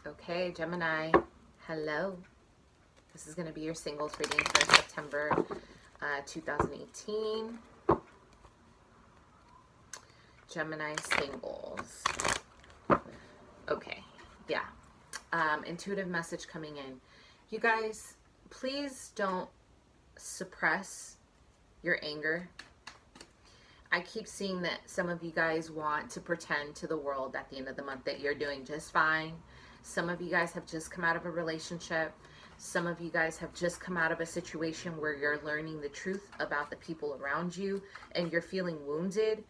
Okay, Gemini, hello. This is going to be your singles reading for September 2018. Gemini singles. Okay, yeah. Intuitive message coming in. You guys, please don't suppress your anger. I keep seeing that some of you guys want to pretend to the world at the end of the month that you're doing just fine. Some of you guys have just come out of a relationship. Some of you guys have just come out of a situation where you're learning the truth about the people around you and you're feeling wounded.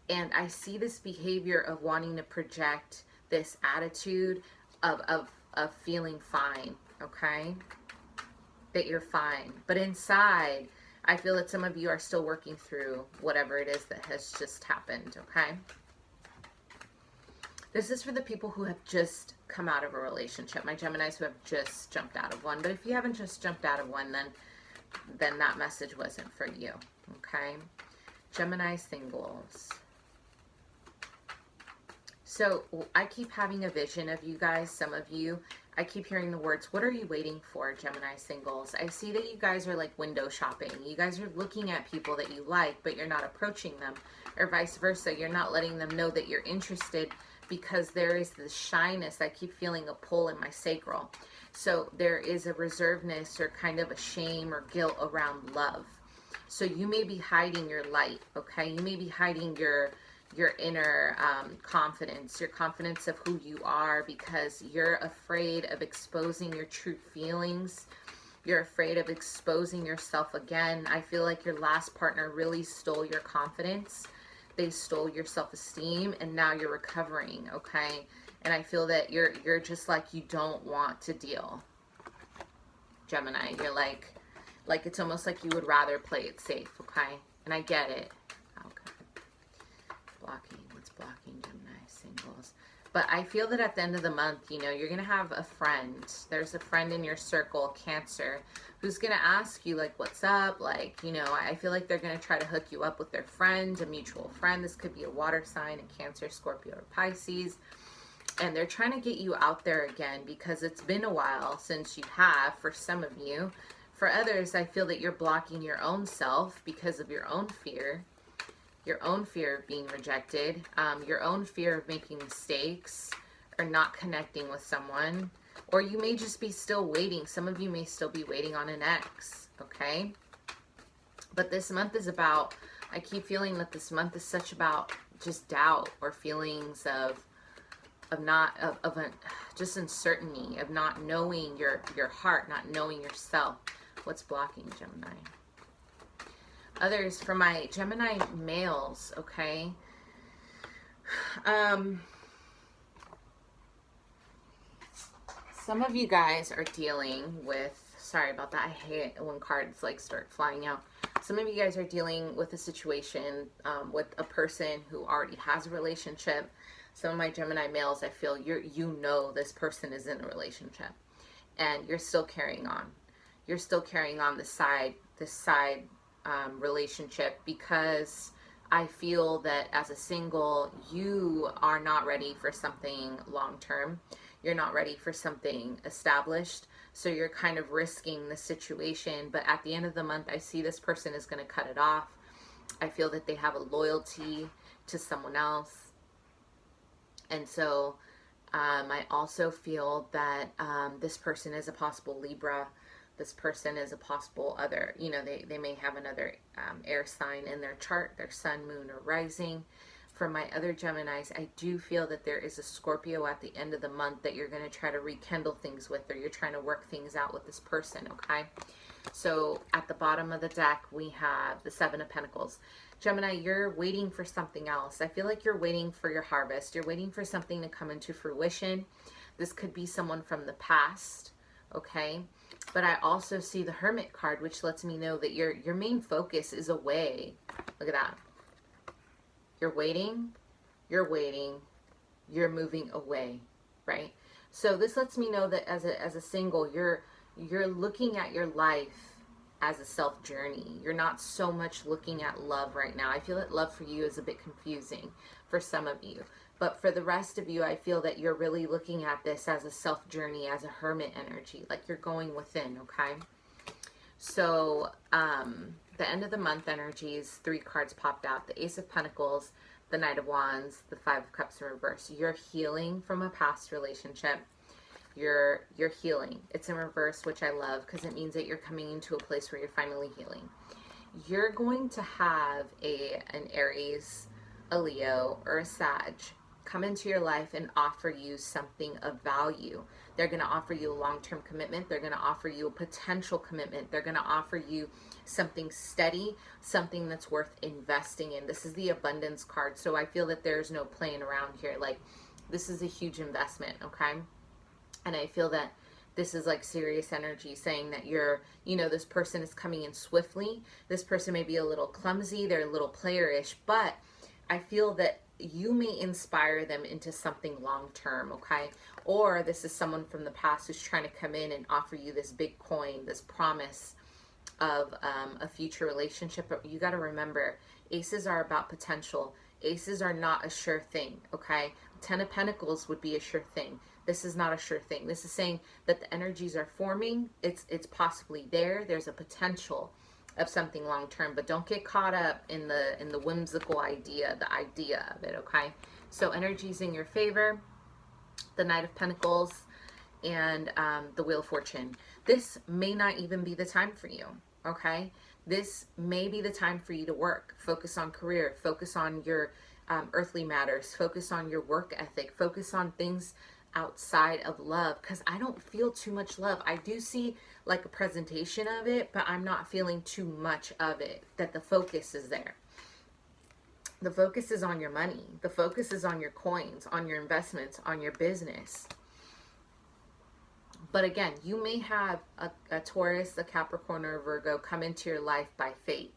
And I see this behavior of wanting to project this attitude of feeling fine, okay? That you're fine. But inside, I feel that some of you are still working through whatever it is that has just happened, okay? This is for the people who have just come out of a relationship. My Geminis who have just jumped out of one. But if you haven't just jumped out of one, then that message wasn't for you, okay? Gemini singles. So I keep having a vision of you guys, some of you. I keep hearing the words, what are you waiting for, Gemini singles? I see that you guys are like window shopping. You guys are looking at people that you like, but you're not approaching them. Or vice versa, you're not letting them know that you're interested because there is this shyness. I keep feeling a pull in my sacral. So there is a reservedness or kind of a shame or guilt around love. So you may be hiding your light, okay? You may be hiding your inner confidence, your confidence of who you are, because you're afraid of exposing your true feelings. You're afraid of exposing yourself again. I feel like your last partner really stole your confidence. They stole your self-esteem, and now you're recovering, okay? And I feel that you're just like, you don't want to deal. Gemini, you're like it's almost like you would rather play it safe, okay? And I get it. What's blocking Gemini singles? But I feel that at the end of the month, you know, you're going to have a friend. There's a friend in your circle, Cancer, who's going to ask you, like, what's up? Like, you know, I feel like they're going to try to hook you up with their friend, a mutual friend. This could be a water sign, a Cancer, Scorpio, or Pisces. And they're trying to get you out there again because it's been a while since you have, for some of you. For others, I feel that you're blocking your own self because of your own fear. Your own fear of being rejected, your own fear of making mistakes or not connecting with someone, or you may just be still waiting. Some of you may still be waiting on an ex, okay? But this month is about, I keep feeling that this month is such about just doubt or feelings of just uncertainty, of not knowing your heart, not knowing yourself. What's blocking, Gemini? Others, for my Gemini males, okay? Some of you guys are dealing with, sorry about that, I hate when cards like start flying out. Some of you guys are dealing with a situation with a person who already has a relationship. Some of my Gemini males, I feel you know this person is in a relationship and you're still carrying on. You're still carrying on this side relationship because I feel that as a single, you are not ready for something long-term. You're not ready for something established. So you're kind of risking the situation. But at the end of the month, I see this person is going to cut it off. I feel that they have a loyalty to someone else. And so I also feel that this person is a possible Libra. This person is a possible other, you know, they may have another air sign in their chart, their sun, moon, or rising. For my other Geminis, I do feel that there is a Scorpio at the end of the month that you're going to try to rekindle things with, or you're trying to work things out with this person, okay? So at the bottom of the deck, we have the Seven of Pentacles. Gemini, you're waiting for something else. I feel like you're waiting for your harvest. You're waiting for something to come into fruition. This could be someone from the past, okay? But I also see the Hermit card, which lets me know that your main focus is away. Look at that. You're waiting, you're moving away, right? So this lets me know that as a single, you're looking at your life as a self journey. You're not so much looking at love right now. I feel that love for you is a bit confusing. for some of you. But for the rest of you, I feel that you're really looking at this as a self journey, as a hermit energy, like you're going within, okay? So the end of the month energies, 3 cards popped out: the Ace of Pentacles, the Knight of Wands, the Five of Cups in reverse. You're healing from a past relationship. You're healing. It's in reverse, which I love, because it means that you're coming into a place where you're finally healing. You're going to have an Aries, a Leo, or a Sag come into your life and offer you something of value. They're going to offer you a long-term commitment. They're going to offer you a potential commitment. They're going to offer you something steady, something that's worth investing in. This is the abundance card. So I feel that there's no playing around here. Like, this is a huge investment, okay? And I feel that this is like serious energy, saying that this person is coming in swiftly. This person may be a little clumsy. They're a little playerish, but I feel that you may inspire them into something long-term, okay? Or this is someone from the past who's trying to come in and offer you this big coin, this promise of a future relationship. But you got to remember, aces are about potential. Aces are not a sure thing, okay? 10 of Pentacles would be a sure thing. This is not a sure thing. This is saying that the energies are forming. It's possibly there. There's a potential of something long term, but don't get caught up in the whimsical idea, the idea of it, okay? So energies in your favor: the Knight of Pentacles and the Wheel of Fortune. This may not even be the time for you, okay? This may be the time for you to work, focus on career, focus on your earthly matters, focus on your work ethic, focus on things outside of love, because I don't feel too much love. I do see like a presentation of it, but I'm not feeling too much of it, that the focus is there. The focus is on your money. The focus is on your coins, on your investments, on your business. But again, you may have a Taurus, a Capricorn, or a Virgo come into your life by fate.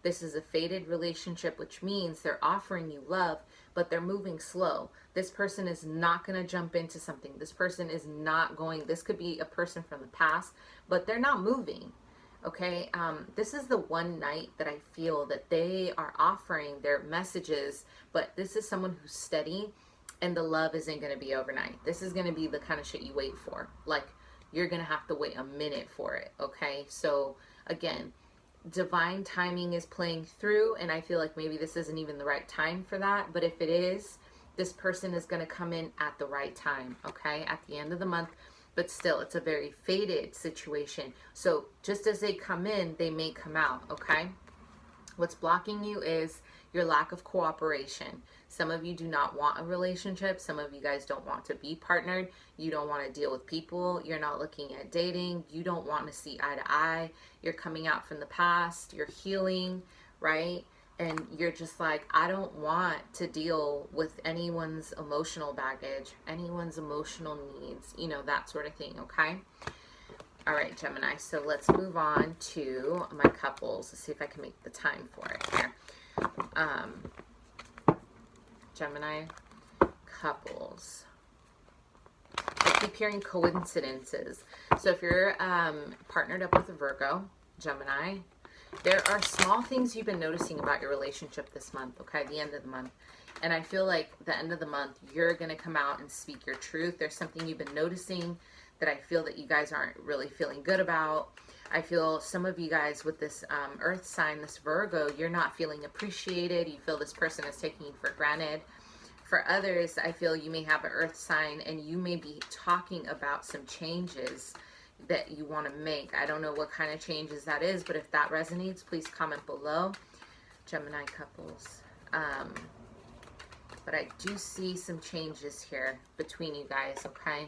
This is a fated relationship, which means they're offering you love, but they're moving slow. This person is not going to jump into something. This person is not going, this could be a person from the past, but they're not moving. Okay, this is the one night that I feel that they are offering their messages, but this is someone who's steady, and the love isn't going to be overnight. This is going to be the kind of shit you wait for. Like, you're going to have to wait a minute for it, okay? So, again, divine timing is playing through, and I feel like maybe this isn't even the right time for that, but if it is, this person is going to come in at the right time, okay? At the end of the month. But still, it's a very fated situation. So just as they come in, they may come out, okay? What's blocking you is your lack of cooperation. Some of you do not want a relationship. Some of you guys don't want to be partnered. You don't want to deal with people. You're not looking at dating. You don't want to see eye to eye. You're coming out from the past. You're healing, right? And you're just like, I don't want to deal with anyone's emotional baggage, anyone's emotional needs, you know, that sort of thing, okay? All right, Gemini, so let's move on to my couples. Let's see if I can make the time for it here. Gemini couples. I keep hearing coincidences. So if you're partnered up with a Virgo, Gemini, there are small things you've been noticing about your relationship this month, okay, the end of the month. And I feel like the end of the month, you're going to come out and speak your truth. There's something you've been noticing that I feel that you guys aren't really feeling good about. I feel some of you guys with this earth sign, this Virgo, you're not feeling appreciated. You feel this person is taking you for granted. For others, I feel you may have an earth sign and you may be talking about some changes that you want to make. I don't know what kind of changes that is, but if that resonates, please comment below. Gemini couples. But I do see some changes here between you guys, okay?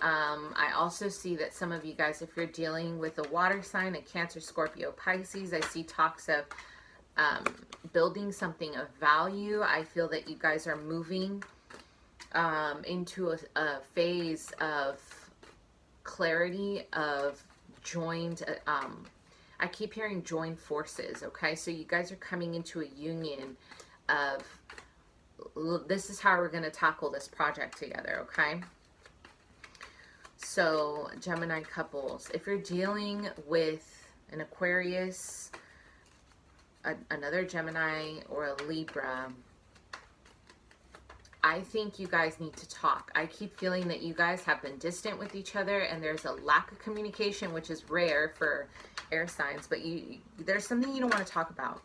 I also see that some of you guys, if you're dealing with a water sign, a Cancer, Scorpio, Pisces, I see talks of building something of value. I feel that you guys are moving into a phase of clarity, of joined, I keep hearing joined forces, okay? So you guys are coming into a union of, this is how we're going to tackle this project together, okay? So Gemini couples, if you're dealing with an Aquarius, another Gemini, or a Libra, I think you guys need to talk. I keep feeling that you guys have been distant with each other and there's a lack of communication, which is rare for air signs, but there's something you don't want to talk about.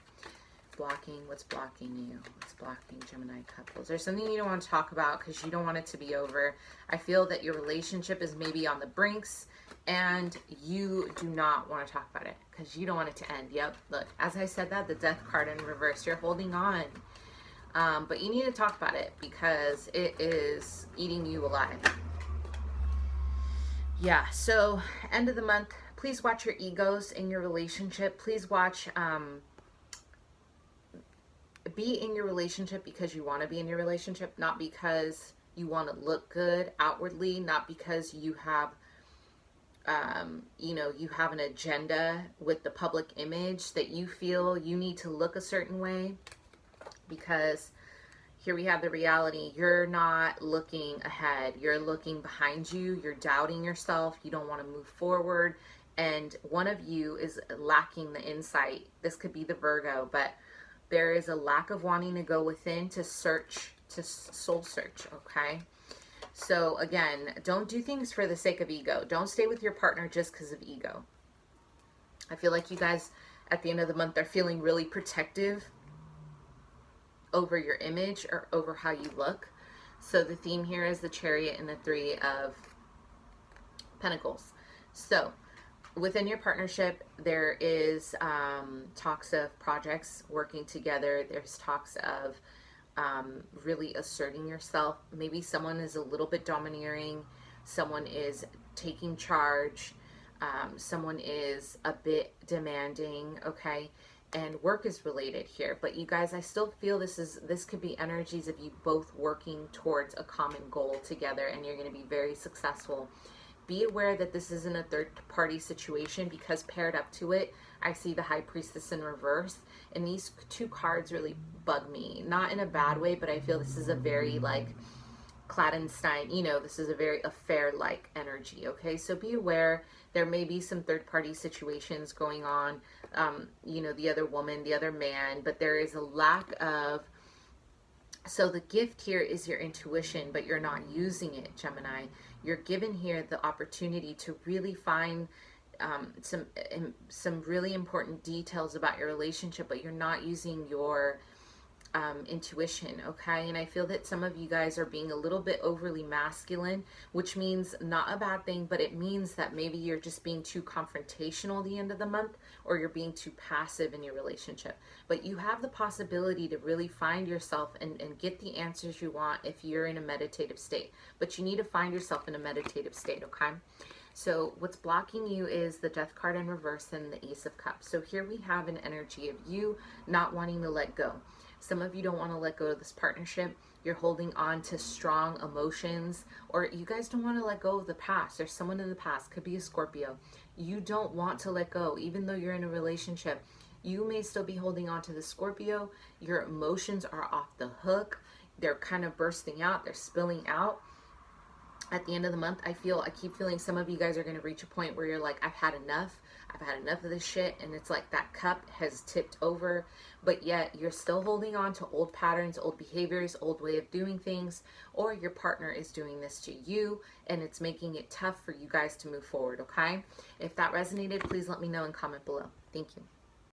Blocking, what's blocking you? What's blocking Gemini couples? There's something you don't want to talk about because you don't want it to be over. I feel that your relationship is maybe on the brinks and you do not want to talk about it because you don't want it to end. Yep, look, as I said that, the death card in reverse, you're holding on. But you need to talk about it because it is eating you alive. Yeah, so end of the month, please watch your egos in your relationship. Please watch, be in your relationship because you want to be in your relationship, not because you want to look good outwardly, not because you have, you have an agenda with the public image that you feel you need to look a certain way. Because here we have the reality. You're not looking ahead. You're looking behind you. You're doubting yourself. You don't want to move forward. And one of you is lacking the insight. This could be the Virgo, but there is a lack of wanting to go within to search, to soul search, okay? So again, don't do things for the sake of ego. Don't stay with your partner just because of ego. I feel like you guys at the end of the month are feeling really protective over your image or over how you look. So the theme here is the Chariot and the Three of Pentacles. So within your partnership, there is talks of projects working together. There's talks of really asserting yourself. Maybe someone is a little bit domineering. Someone is taking charge. Someone is a bit demanding, okay? And work is related here. But you guys, I still feel this could be energies of you both working towards a common goal together, and you're going to be very successful. Be aware that this isn't a third party situation, because paired up to it, I see the High Priestess in reverse, and these two cards really bug me. Not in a bad way, but I feel this is a very like Clandestine, this is a very affair-like energy, okay? So be aware there may be some third-party situations going on, the other woman, the other man, but there is a lack of, so the gift here is your intuition, but you're not using it, Gemini. You're given here the opportunity to really find some really important details about your relationship, but you're not using your intuition, okay? And I feel that some of you guys are being a little bit overly masculine, which means not a bad thing, but it means that maybe you're just being too confrontational at the end of the month, or you're being too passive in your relationship. But you have the possibility to really find yourself and get the answers you want if you're in a meditative state. But you need to find yourself in a meditative state, okay? So what's blocking you is the Death card in reverse and the Ace of Cups. So here we have an energy of you not wanting to let go. Some of you don't want to let go of this partnership. You're holding on to strong emotions, or you guys don't want to let go of the past. There's someone in the past, could be a Scorpio. You don't want to let go, even though you're in a relationship. You may still be holding on to the Scorpio. Your emotions are off the hook. They're kind of bursting out. They're spilling out. At the end of the month, I keep feeling some of you guys are going to reach a point where you're like, I've had enough. I've had enough of this shit. And it's like that cup has tipped over, but yet you're still holding on to old patterns, old behaviors, old way of doing things, or your partner is doing this to you and it's making it tough for you guys to move forward, okay? If that resonated, please let me know and comment below. Thank you.